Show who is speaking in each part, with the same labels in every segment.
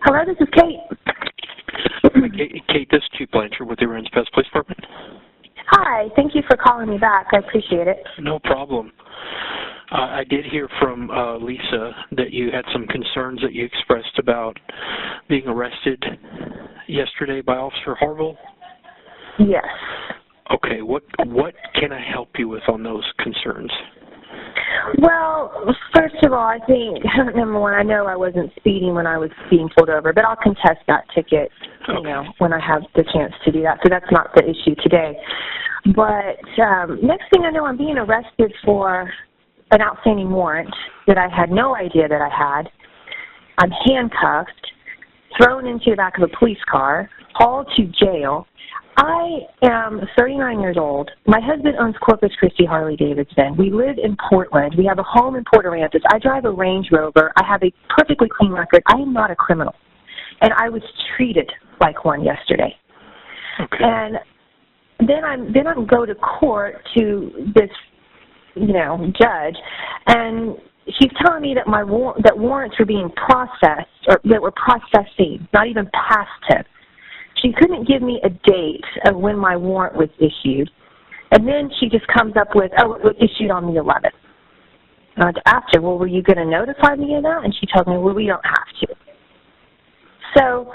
Speaker 1: Hello, this is Kate.
Speaker 2: Hi, Kate, this is Chief Blanchard with the Orange Pass Police Department.
Speaker 1: Hi, thank you for calling me back. I appreciate it.
Speaker 2: No problem. I did hear from Lisa that you had some concerns that you expressed about being arrested yesterday by Officer Harville.
Speaker 1: Yes.
Speaker 2: Okay, what can I help you with on those concerns?
Speaker 1: Well, first of all, I think, number one, I know I wasn't speeding when I was being pulled over, but I'll contest that ticket, when I have the chance to do that. So that's not the issue today. But next thing I know, I'm being arrested for an outstanding warrant that I had no idea that I had. I'm handcuffed, thrown into the back of a police car, hauled to jail. I am 39 years old. My husband owns Corpus Christi Harley-Davidson. We live in Portland. We have a home in Port Aransas. I drive a Range Rover. I have a perfectly clean record. I am not a criminal. And I was treated like one yesterday.
Speaker 2: Okay.
Speaker 1: And then I go to court to this, judge, and she's telling me that that warrants were being processed, or that were processing, not even past tense. She couldn't give me a date of when my warrant was issued. And then she just comes up with, it was issued on the 11th. And I asked her, well, were you going to notify me of that? And she told me, well, we don't have to. So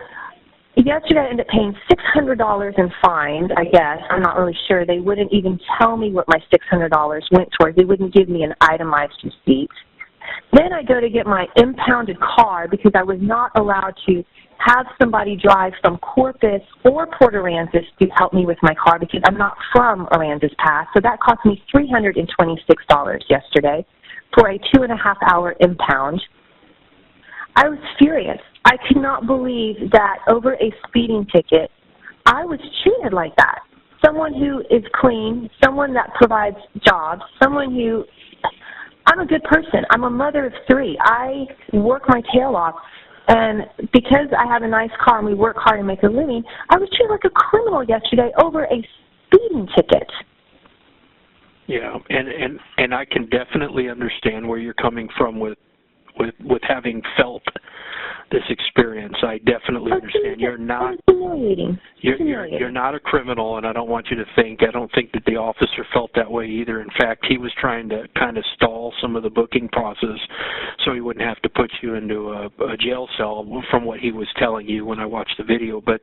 Speaker 1: yesterday I ended up paying $600 in fines, I guess. I'm not really sure. They wouldn't even tell me what my $600 went towards. They wouldn't give me an itemized receipt. Then I go to get my impounded car because I was not allowed to have somebody drive from Corpus or Port Aransas to help me with my car because I'm not from Aransas Pass. So that cost me $326 yesterday for a 2.5-hour impound. I was furious. I could not believe that over a speeding ticket, I was treated like that. Someone who is clean, someone that provides jobs, someone who... I'm a good person. I'm a mother of 3. I work my tail off. And because I have a nice car and we work hard and make a living, I was treated like a criminal yesterday over a speeding ticket.
Speaker 2: Yeah, and I can definitely understand where you're coming from with having felt this experience. I definitely understand. You're not
Speaker 1: humiliating.
Speaker 2: You're not a criminal, and I don't want you to think. I don't think that the officer felt that way either. In fact, he was trying to kind of stall some of the booking process so he wouldn't have to put you into a jail cell from what he was telling you when I watched the video. But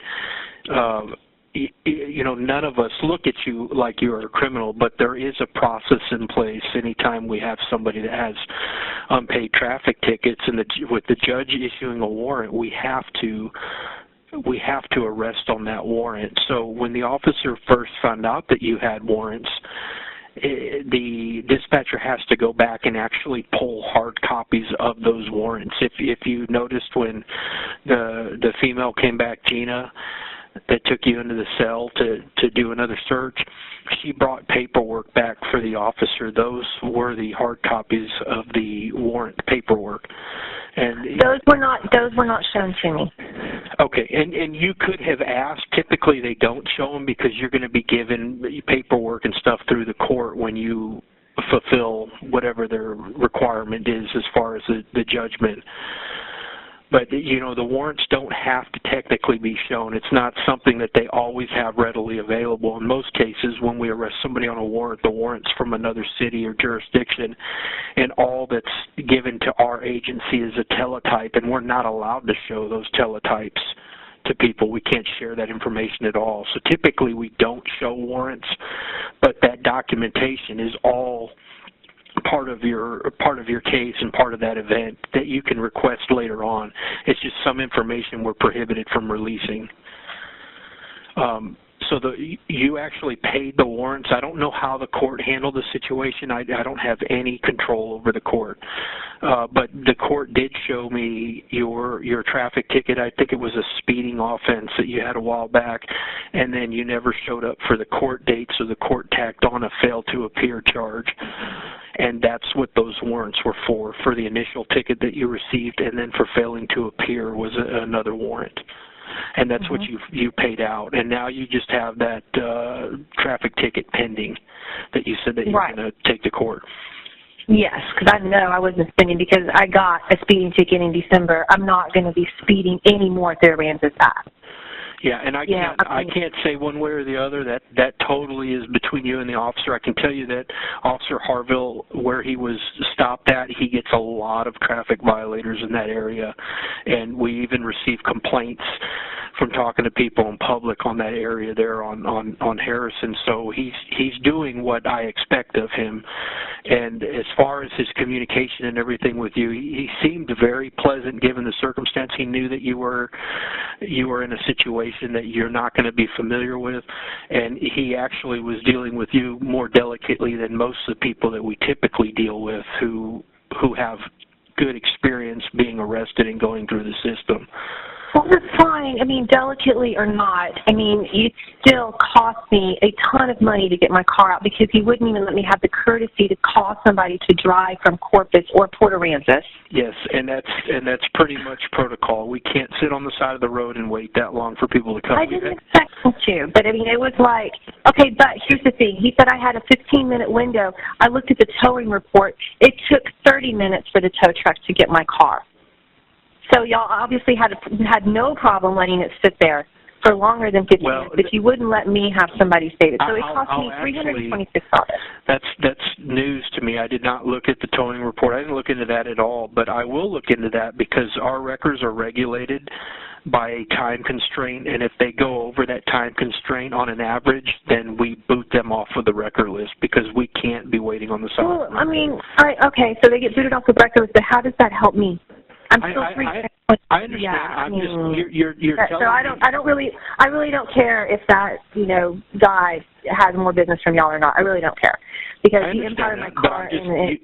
Speaker 2: none of us look at you like you're a criminal, but there is a process in place anytime we have somebody that has unpaid traffic tickets, and with the judge issuing a warrant, we have to arrest on that warrant. So when the officer first found out that you had warrants, the dispatcher has to go back and actually pull hard copies of those warrants. If you noticed when the female came back, Gina, that took you into the cell to do another search, she brought paperwork back for the officer. Those were the hard copies of the warrant paperwork. And
Speaker 1: those were not shown to me.
Speaker 2: Okay, and you could have asked. Typically they don't show them because you're going to be given paperwork and stuff through the court when you fulfill whatever their requirement is as far as the judgment. But, the warrants don't have to technically be shown. It's not something that they always have readily available. In most cases, when we arrest somebody on a warrant, the warrant's from another city or jurisdiction, and all that's given to our agency is a teletype, and we're not allowed to show those teletypes to people. We can't share that information at all. So typically we don't show warrants, but that documentation is all part of your case and part of that event that you can request later on. It's just some information we're prohibited from releasing. So you actually paid the warrants. I don't know how the court handled the situation. I don't have any control over the court. But the court did show me your traffic ticket. I think it was a speeding offense that you had a while back, and then you never showed up for the court date, so the court tacked on a fail to appear charge. And that's what those warrants were for the initial ticket that you received, and then for failing to appear was another warrant. And that's what you paid out. And now you just have that traffic ticket pending that you said that you're going to take to court.
Speaker 1: Yes, because I know I wasn't speeding because I got a speeding ticket in December. I'm not going to be speeding anymore at the Aransas app.
Speaker 2: Yeah, and I can't say one way or the other. That totally is between you and the officer. I can tell you that Officer Harville, where he was stopped at, he gets a lot of traffic violators in that area, and we even receive complaints from talking to people in public on that area there on Harrison. So he's doing what I expect of him. And as far as his communication and everything with you, he seemed very pleasant given the circumstance. He knew that you were in a situation that you're not going to be familiar with, and he actually was dealing with you more delicately than most of the people that we typically deal with who have good experience being arrested and going through the system.
Speaker 1: Well, that's fine. I mean, delicately or not, I mean, it still cost me a ton of money to get my car out because he wouldn't even let me have the courtesy to call somebody to drive from Corpus or Port Aransas.
Speaker 2: Yes, and that's pretty much protocol. We can't sit on the side of the road and wait that long for people to come.
Speaker 1: I didn't expect him to, but I mean, it was like, okay, but here's the thing. He said I had a 15-minute window. I looked at the towing report. It took 30 minutes for the tow truck to get my car. So y'all obviously had no problem letting it sit there for longer than 15 minutes, but you wouldn't let me have somebody save it. So it cost me $326.
Speaker 2: That's news to me. I did not look at the towing report. I didn't look into that at all, but I will look into that because our records are regulated by a time constraint, and if they go over that time constraint on an average, then we boot them off of the record list because we can't be waiting on the side.
Speaker 1: Well, I mean, okay, so they get booted off the record list, but how does that help me? I'm still free.
Speaker 2: I understand.
Speaker 1: Yeah,
Speaker 2: I'm just you're telling
Speaker 1: me. I really don't care if that guy has more business from y'all or not. I really don't care because he impounded my car,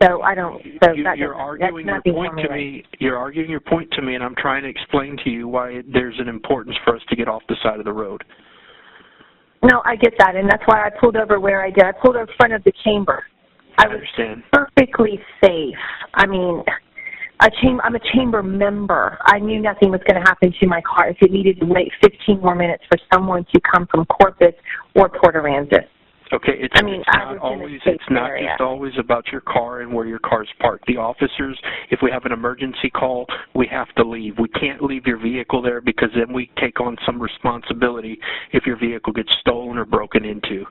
Speaker 1: so I don't. So
Speaker 2: you're arguing your point to me. You're arguing your point to me, and I'm trying to explain to you why there's an importance for us to get off the side of the road.
Speaker 1: No, I get that, and that's why I pulled over where I did. I pulled over in front of the chamber.
Speaker 2: I understand.
Speaker 1: Was perfectly safe. I mean. I'm a chamber member. I knew nothing was going to happen to my car if it needed to wait 15 more minutes for someone to come from Corpus or Port Aransas.
Speaker 2: Okay, it's not just always about your car and where your car's parked. The officers, if we have an emergency call, we have to leave. We can't leave your vehicle there because then we take on some responsibility if your vehicle gets stolen or broken into.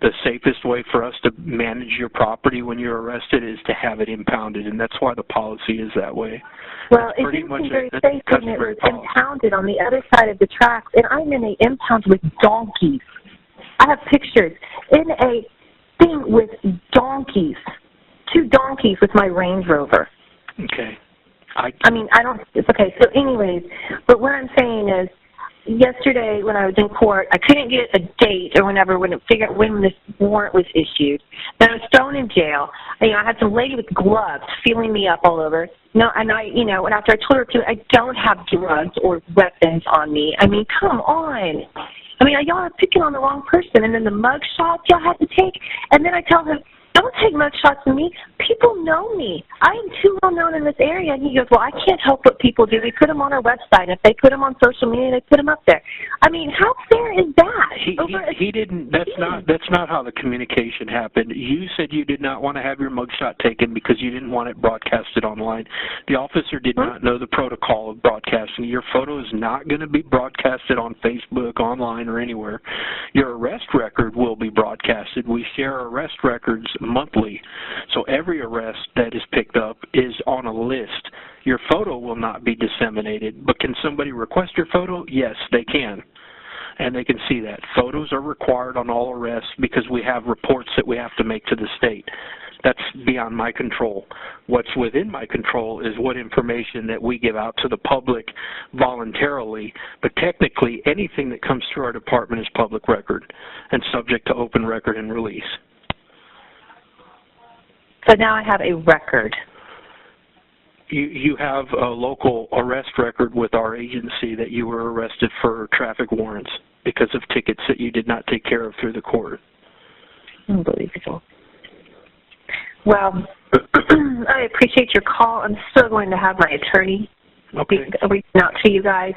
Speaker 2: The safest way for us to manage your property when you're arrested is to have it impounded, and that's why the policy is that way.
Speaker 1: Well, it didn't seem very safe when it was impounded on the other side of the tracks, and I'm in an impound with donkeys. I have pictures in a thing with donkeys, 2 donkeys with my Range Rover.
Speaker 2: Okay.
Speaker 1: Okay, so anyways, but what I'm saying is, yesterday when I was in court, I couldn't get a date or figure out when this warrant was issued. Then I was thrown in jail. I had some lady with gloves feeling me up all over. And after I told her I don't have drugs or weapons on me. I mean, come on. I mean, y'all are picking on the wrong person. And then the mug shots y'all had to take. And then I tell him, don't take mug shots of me. People know me. I am too well known in this area. And he goes, well, I can't help what people do. We put them on our website. If they put them on social media, they put them up there. I mean, how fair is that?
Speaker 2: He didn't. That's not how the communication happened. You said you did not want to have your mugshot taken because you didn't want it broadcasted online. The officer did not know the protocol of broadcasting. Your photo is not going to be broadcasted on Facebook, online, or anywhere. Your arrest record will be broadcasted. We share arrest records monthly, so every arrest that is picked up is on a list. Your photo will not be disseminated, but can somebody request your photo? Yes, they can, and they can see that. Photos are required on all arrests because we have reports that we have to make to the state. That's beyond my control. What's within my control is what information that we give out to the public voluntarily, but technically anything that comes through our department is public record and subject to open record and release.
Speaker 1: So now I have a record.
Speaker 2: You have a local arrest record with our agency that you were arrested for traffic warrants because of tickets that you did not take care of through the court.
Speaker 1: Unbelievable. Well, I appreciate your call. I'm still going to have my attorney reaching out to you guys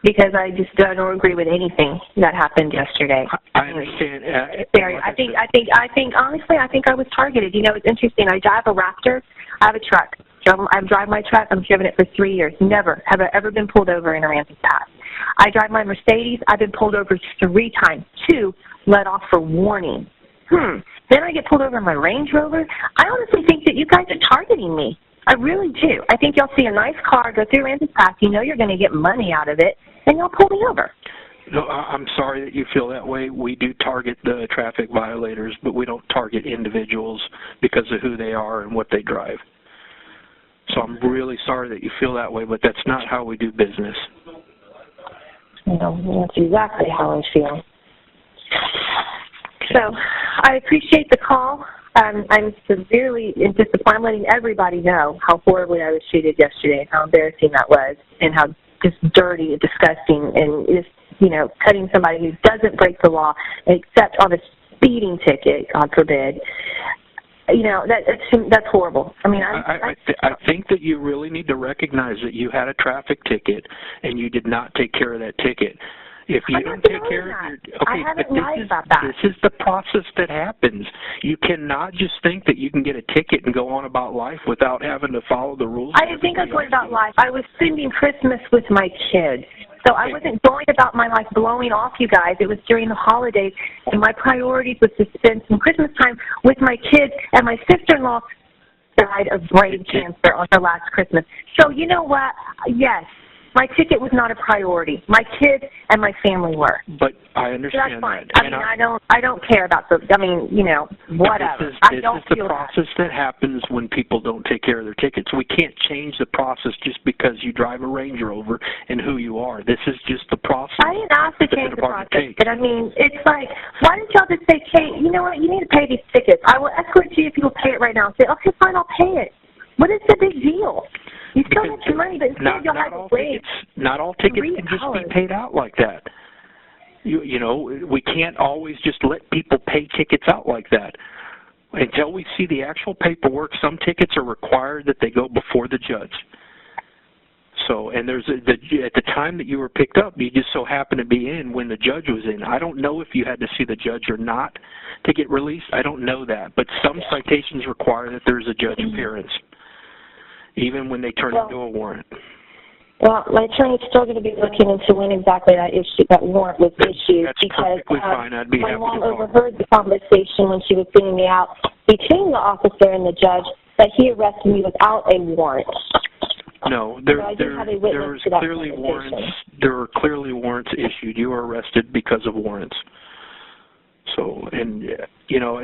Speaker 1: because I just don't agree with anything that happened yesterday.
Speaker 2: I understand.
Speaker 1: Barry, I think honestly, I think I was targeted. You know, it's interesting. I drive a Raptor. I have a truck. I drive my truck. I've driven it for 3 years. Never have I ever been pulled over in Aransas Pass. I drive my Mercedes. I've been pulled over 3 times. 2 let off for warning. Then I get pulled over in my Range Rover. I honestly think that you guys are targeting me. I really do. I think y'all see a nice car go through Aransas Pass. You know you're going to get money out of it, and y'all pull me over.
Speaker 2: No, I'm sorry that you feel that way. We do target the traffic violators, but we don't target individuals because of who they are and what they drive. So I'm really sorry that you feel that way, but that's not how we do business.
Speaker 1: No, that's exactly how I feel. So I appreciate the call. I'm severely disappointed. I'm letting everybody know how horribly I was treated yesterday and how embarrassing that was and how just dirty and disgusting and just, you know, cutting somebody who doesn't break the law except on a speeding ticket, God forbid. You know, that's horrible. I mean, I
Speaker 2: think that you really need to recognize that you had a traffic ticket and you did not take care of that ticket. If you don't take care of your... Okay,
Speaker 1: I haven't lied about that.
Speaker 2: This is the process that happens. You cannot just think that you can get a ticket and go on about life without having to follow the rules.
Speaker 1: I didn't think I was going about life. I was spending Christmas with my kids. So I wasn't going about my life blowing off you guys. It was during the holidays, and my priorities was to spend some Christmas time with my kids, and my sister-in-law died of brain cancer on her last Christmas. So you know what? Yes. My ticket was not a priority. My kids and my family were.
Speaker 2: But I understand.
Speaker 1: That's fine.
Speaker 2: That.
Speaker 1: I mean, I don't care about the. I mean, you know, whatever.
Speaker 2: This is the process that happens when people don't take care of their tickets. We can't change the process just because you drive a Range Rover and who you are. This is just the process.
Speaker 1: I didn't ask to change the process, but I mean, it's like, why didn't y'all just say, Kate, you know what? You need to pay these tickets. I will escort you if you will pay it right now. Say, okay, fine, I'll pay it. What is the big deal? You still get your money, but instead you'll have to wait.
Speaker 2: Not all tickets can just be paid out like that. You know, we can't always just let people pay tickets out like that. Until we see the actual paperwork, some tickets are required that they go before the judge. So, and at the time that you were picked up, you just so happened to be in when the judge was in. I don't know if you had to see the judge or not to get released. I don't know that. But some citations require that there's a judge appearance, even when they turn into a warrant.
Speaker 1: Well, my attorney's still going to be looking into when exactly that warrant was issued.
Speaker 2: That's
Speaker 1: because
Speaker 2: perfectly fine. I'd be happy to
Speaker 1: my mom overheard the conversation when she was sending me out between the officer and the judge that he arrested me without a warrant.
Speaker 2: No, there were clearly warrants issued. You were arrested because of warrants. So, and you know,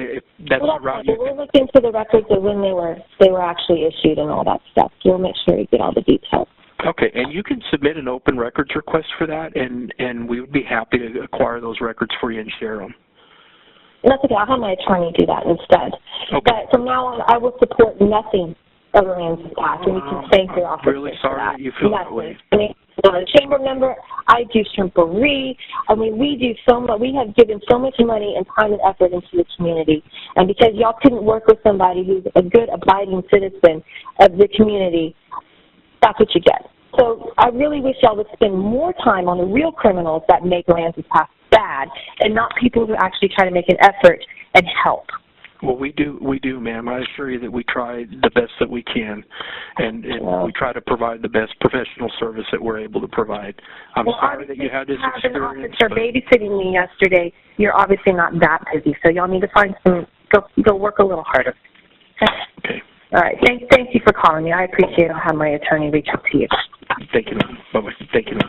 Speaker 2: that's the route.
Speaker 1: We'll look into the records of when they were actually issued and all that stuff. We'll make sure we get all the details.
Speaker 2: Okay, and you can submit an open records request for that, and we would be happy to acquire those records for you and share them.
Speaker 1: That's okay. I'll have my attorney do that instead. Okay. But from now on, I will support nothing of Aransas Pass, and we can thank your office.
Speaker 2: I'm really sorry that you feel that way.
Speaker 1: I mean, as a chamber member, I do shrimpery. I mean, we do so much. We have given so much money and time and effort into the community, and because y'all couldn't work with somebody who's a good, abiding citizen of the community, that's what you get. So I really wish y'all would spend more time on the real criminals that make Aransas Pass bad, and not people who actually try to make an effort and help.
Speaker 2: Well, we do, ma'am. I assure you that we try the best that we can, and we try to provide the best professional service that we're able to provide. I'm sorry that you had this experience.
Speaker 1: An officer babysitting me yesterday. You're obviously not that busy, so y'all need to find go work a little harder.
Speaker 2: Okay.
Speaker 1: All right. Thank you for calling me. I appreciate it. I'll have my attorney reach out to you.
Speaker 2: Thank you, ma'am. Bye-bye. Thank you, ma'am.